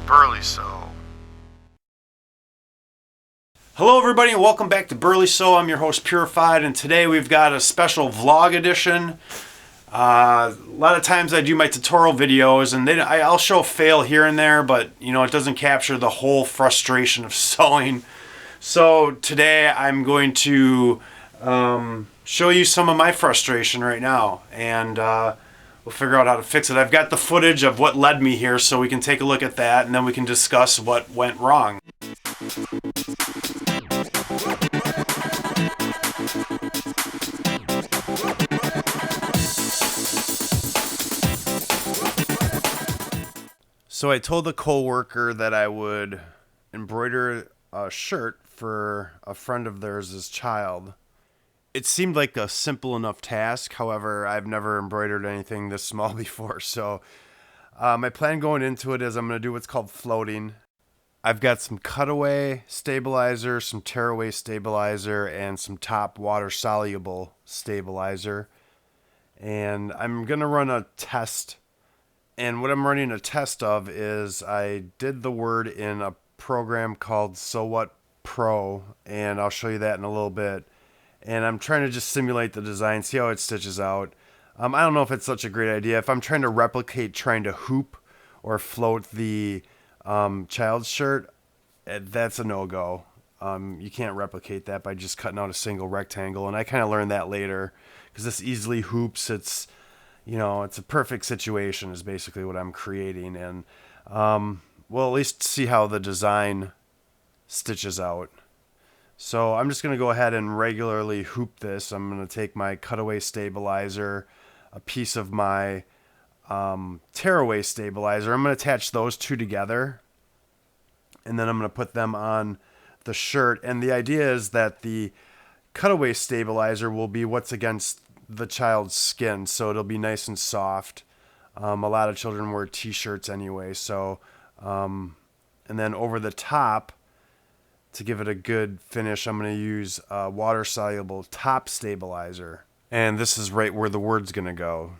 Burley Sew. Hello everybody and welcome back to Burley Sew. I'm your host Purified, and today we've got a special vlog edition. A lot of times I do my tutorial videos and I'll show a fail here and there, but you know, it doesn't capture the whole frustration of sewing. So today I'm going to show you some of my frustration right now, and we'll figure out how to fix it. I've got the footage of what led me here, so we can take a look at that and then we can discuss what went wrong. So I told the coworker that I would embroider a shirt for a friend of theirs' child. It seemed like a simple enough task. However, I've never embroidered anything this small before. So my plan going into it is I'm going to do what's called floating. I've got some cutaway stabilizer, some tearaway stabilizer, and some top water soluble stabilizer. And I'm going to run a test. And what I'm running a test of is I did the word in a program called So What Pro, and I'll show you that in a little bit. And I'm trying to just simulate the design, see how it stitches out. I don't know if it's such a great idea. If I'm trying to replicate trying to hoop or float the child's shirt, that's a no-go. You can't replicate that by just cutting out a single rectangle, and I kind of learned that later because this easily hoops. It's a perfect situation is basically what I'm creating, and we'll at least see how the design stitches out. So I'm just going to go ahead and regularly hoop this. I'm going to take my cutaway stabilizer, a piece of my tearaway stabilizer. I'm going to attach those two together, and then I'm going to put them on the shirt. And the idea is that the cutaway stabilizer will be what's against the child's skin, so it'll be nice and soft. A lot of children wear t-shirts anyway, so and then over the top, to give it a good finish, I'm going to use a water soluble top stabilizer, and this is right where the word's going to go,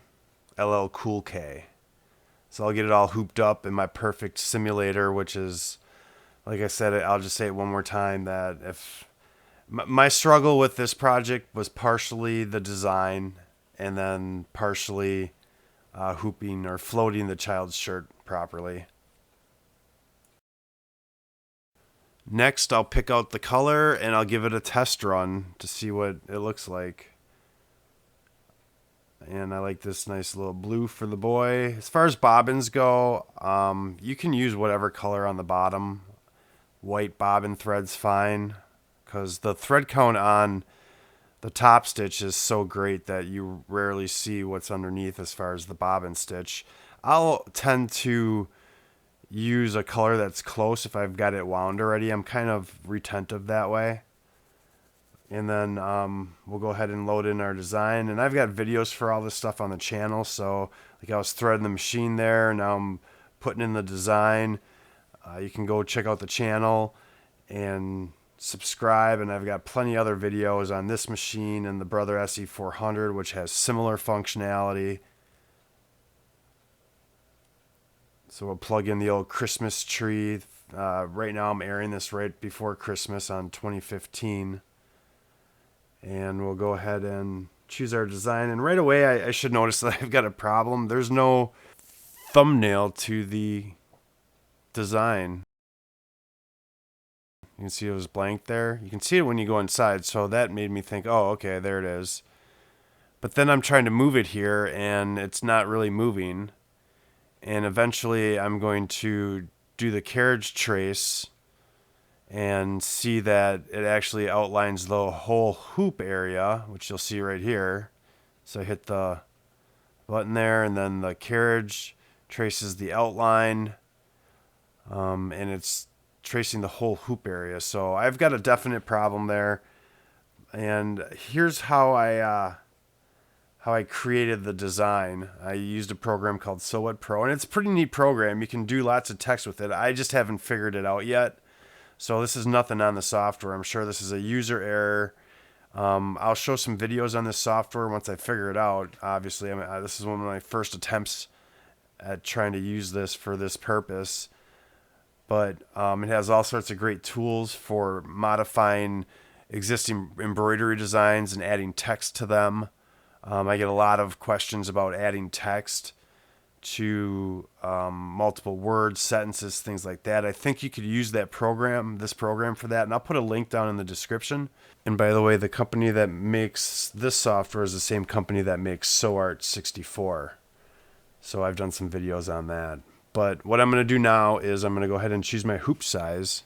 LL Cool K. So I'll get it all hooped up in my perfect simulator, which is, like I said, I'll just say it one more time, that if my struggle with this project was partially the design and then partially hooping or floating the child's shirt properly. Next, I'll pick out the color and I'll give it a test run to see what it looks like. And I like this nice little blue for the boy. As far as bobbins go, you can use whatever color on the bottom. White bobbin thread's fine, because the thread count on the top stitch is so great that you rarely see what's underneath as far as the bobbin stitch. I'll tend to use a color that's close if I've got it wound already. I'm kind of retentive that way. And then we'll go ahead and load in our design. And I've got videos for all this stuff on the channel. So like I was threading the machine there, now I'm putting in the design. You can go check out the channel and subscribe, and I've got plenty other videos on this machine and the Brother SE400, which has similar functionality. So we'll plug in the old Christmas tree. Right now I'm airing this right before Christmas on 2015, and we'll go ahead and choose our design. And right away I should notice that I've got a problem. There's no thumbnail to the design. You can see it was blank there. You can see it when you go inside, so that made me think, oh, okay, there it is. But then I'm trying to move it here, and it's not really moving. And eventually I'm going to do the carriage trace and see that it actually outlines the whole hoop area, which you'll see right here. So I hit the button there, and then the carriage traces the outline, and it's tracing the whole hoop area. So I've got a definite problem there, and here's how I created the design. I used a program called So What Pro, and it's a pretty neat program. You can do lots of text with it. I just haven't figured it out yet, so this is nothing on the software. I'm sure this is a user error. I'll show some videos on this software once I figure it out. Obviously, this is one of my first attempts at trying to use this for this purpose. but it has all sorts of great tools for modifying existing embroidery designs and adding text to them. I get a lot of questions about adding text to multiple words, sentences, things like that. I think you could use this program for that, and I'll put a link down in the description. And by the way, the company that makes this software is the same company that makes SewArt 64. So I've done some videos on that. But what I'm going to do now is I'm going to go ahead and choose my hoop size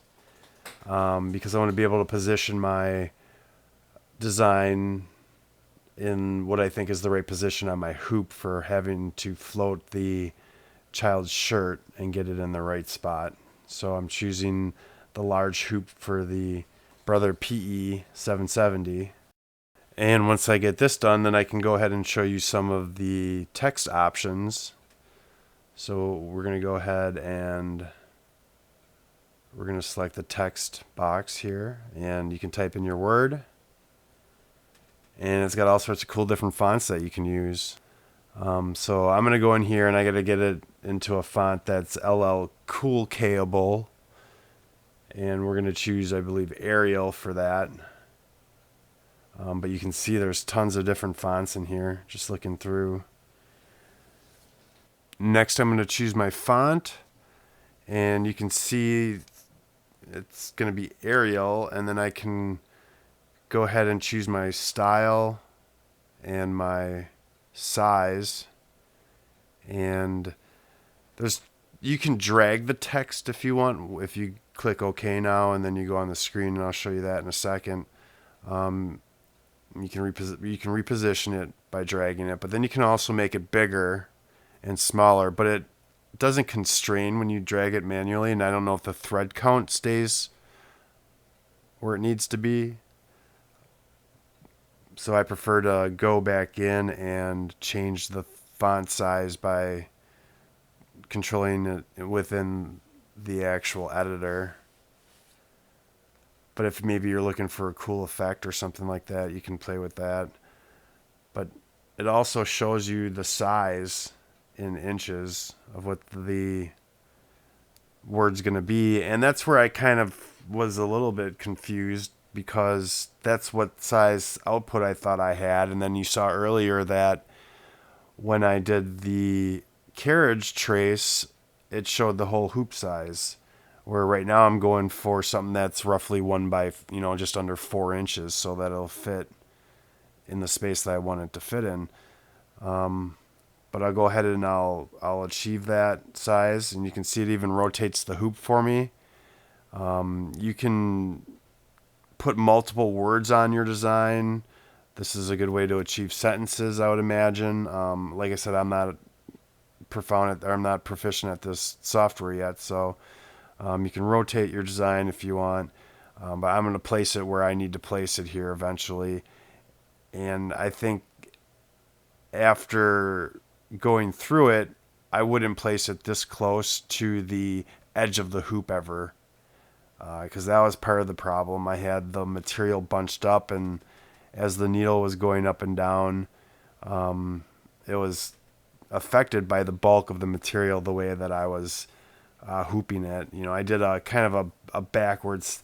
because I want to be able to position my design in what I think is the right position on my hoop for having to float the child's shirt and get it in the right spot. So I'm choosing the large hoop for the Brother PE 770. And once I get this done, then I can go ahead and show you some of the text options. So we're going to go ahead and we're going to select the text box here, and you can type in your word. And it's got all sorts of cool different fonts that you can use. So I'm going to go in here and I got to get it into a font that's LL Cool K-able. And we're going to choose, I believe, Arial for that. But you can see there's tons of different fonts in here, just looking through. Next, I'm going to choose my font. And you can see it's going to be Arial. And then I can go ahead and choose my style and my size. And you can drag the text if you want. If you click OK now and then you go on the screen, and I'll show you that in a second. You can reposition it by dragging it, but then you can also make it bigger and smaller, but it doesn't constrain when you drag it manually, and I don't know if the thread count stays where it needs to be. So I prefer to go back in and change the font size by controlling it within the actual editor. But if maybe you're looking for a cool effect or something like that, you can play with that. But it also shows you the size in inches of what the word's going to be. And that's where I kind of was a little bit confused, because that's what size output I thought I had. And then you saw earlier that when I did the carriage trace, it showed the whole hoop size. Where right now I'm going for something that's roughly 1 by, just under 4 inches, so that it'll fit in the space that I want it to fit in. But I'll go ahead and I'll achieve that size, and you can see it even rotates the hoop for me. You can put multiple words on your design. This is a good way to achieve sentences, I would imagine. Like I said, I'm not proficient at this software yet, so you can rotate your design if you want, but I'm going to place it where I need to place it here eventually. And I think after going through it, I wouldn't place it this close to the edge of the hoop ever, because that was part of the problem. I had the material bunched up, and as the needle was going up and down, it was affected by the bulk of the material the way that I was hooping it. I did a kind of a backwards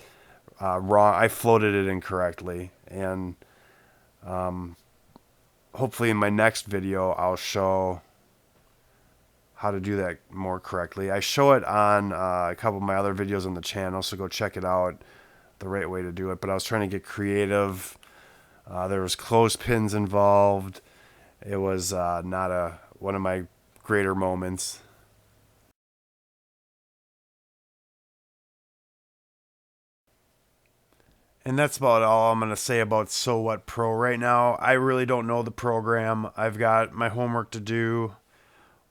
wrong. I floated it incorrectly, and hopefully in my next video I'll show how to do that more correctly. I show it on a couple of my other videos on the channel, so go check it out, the right way to do it. But I was trying to get creative. There was clothespins involved. It was not one of my greater moments. And that's about all I'm going to say about Sew What Pro right now. I really don't know the program. I've got my homework to do.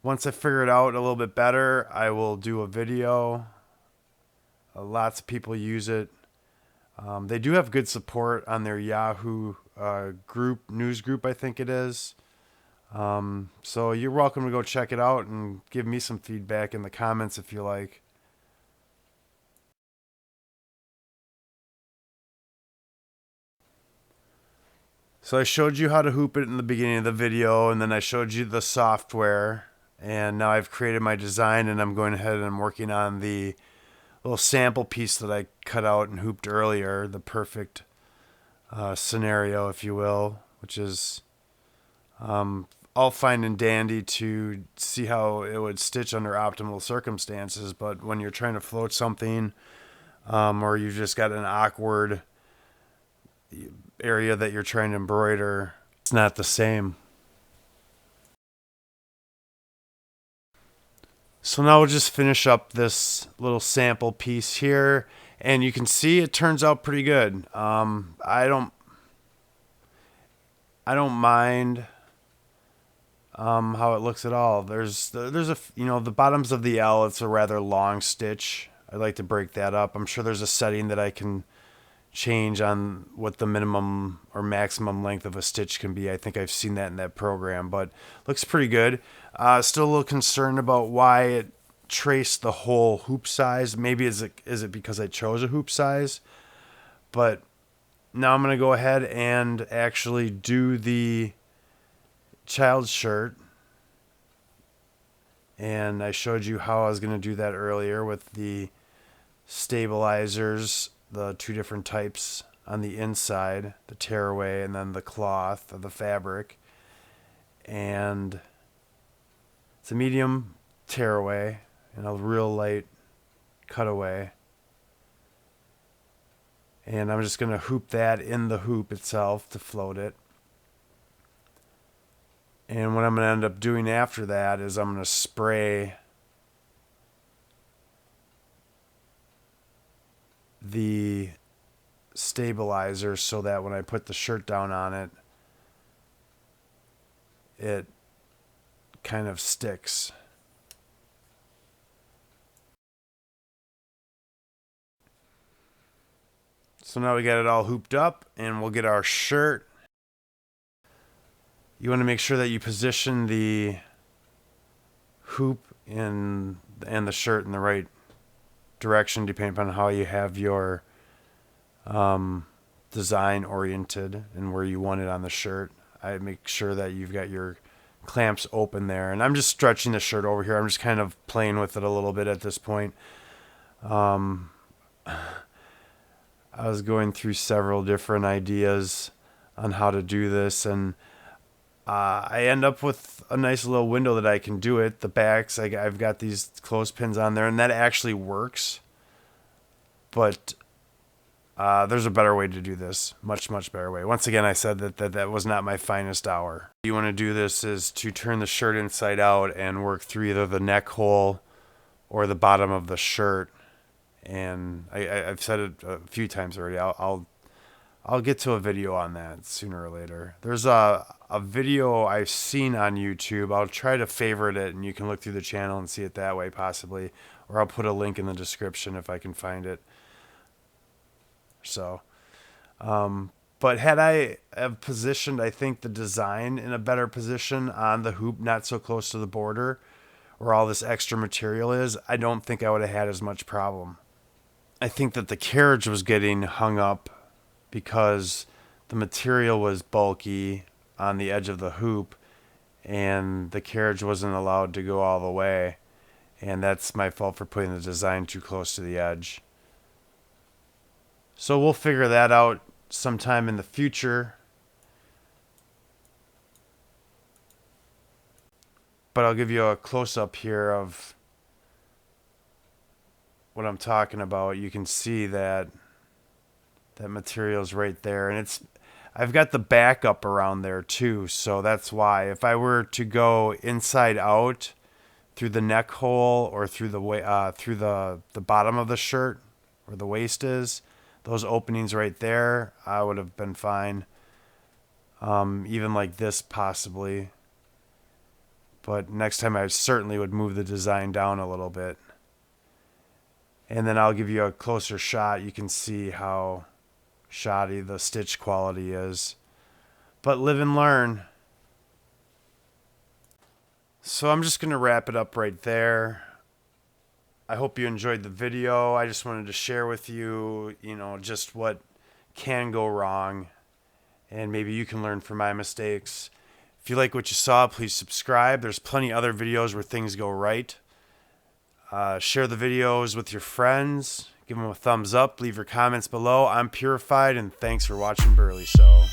Once I figure it out a little bit better, I will do a video. Lots of people use it. They do have good support on their Yahoo news group, I think it is. So you're welcome to go check it out and give me some feedback in the comments if you like. So I showed you how to hoop it in the beginning of the video, and then I showed you the software, and now I've created my design, and I'm going ahead and I'm working on the little sample piece that I cut out and hooped earlier, the perfect scenario, if you will, which is all fine and dandy to see how it would stitch under optimal circumstances. But when you're trying to float something, or you've just got an awkward area that you're trying to embroider, it's not the same. So now we'll just finish up this little sample piece here, and you can see it turns out pretty good. I don't mind how it looks at all. There's the bottoms of the L. It's a rather long stitch. I'd like to break that up. I'm sure there's a setting that I can change on what the minimum or maximum length of a stitch can be. I think I've seen that in that program, but looks pretty good. Still a little concerned about why it traced the whole hoop size. Maybe is it because I chose a hoop size? But now I'm going to go ahead and actually do the child's shirt. And I showed you how I was going to do that earlier with the stabilizers, the two different types on the inside, the tearaway and then the cloth of the fabric. And it's a medium tearaway and a real light cutaway. And I'm just going to hoop that in the hoop itself to float it. And what I'm going to end up doing after that is I'm going to spray the stabilizer so that when I put the shirt down on it, it kind of sticks. So now we got it all hooped up, and we'll get our shirt. You want to make sure that you position the hoop and the shirt in the right direction, depending on how you have your design oriented and where you want it on the shirt. I make sure that you've got your clamps open there, and I'm just stretching the shirt over here. I'm just kind of playing with it a little bit at this point. I was going through several different ideas on how to do this, and I end up with a nice little window that I can do it. The backs, I've got these clothespins on there, and that actually works. But there's a better way to do this, much, much better way. Once again, I said that was not my finest hour. What you want to do this is to turn the shirt inside out and work through either the neck hole or the bottom of the shirt. And I've said it a few times already. I'll get to a video on that sooner or later. There's a video I've seen on YouTube. I'll try to favorite it, and you can look through the channel and see it that way possibly. Or I'll put a link in the description if I can find it. So, but had I have positioned, I think, the design in a better position on the hoop, not so close to the border, where all this extra material is, I don't think I would have had as much problem. I think that the carriage was getting hung up because the material was bulky on the edge of the hoop, and the carriage wasn't allowed to go all the way. And that's my fault for putting the design too close to the edge. So we'll figure that out sometime in the future. But I'll give you a close-up here of what I'm talking about. You can see that material's right there, and I've got the backup around there too, so that's why. If I were to go inside out through the neck hole or through the bottom of the shirt where the waist is, those openings right there, I would have been fine. Even like this possibly. But next time I certainly would move the design down a little bit. And then I'll give you a closer shot. You can see how shoddy the stitch quality is. But live and learn. So I'm just going to wrap it up right there. I hope you enjoyed the video. I just wanted to share with you, just what can go wrong. And maybe you can learn from my mistakes. If you like what you saw, please subscribe. There's plenty other videos where things go right. Share the videos with your friends. Give them a thumbs up. Leave your comments below. I'm Purified, and thanks for watching Burley Sew.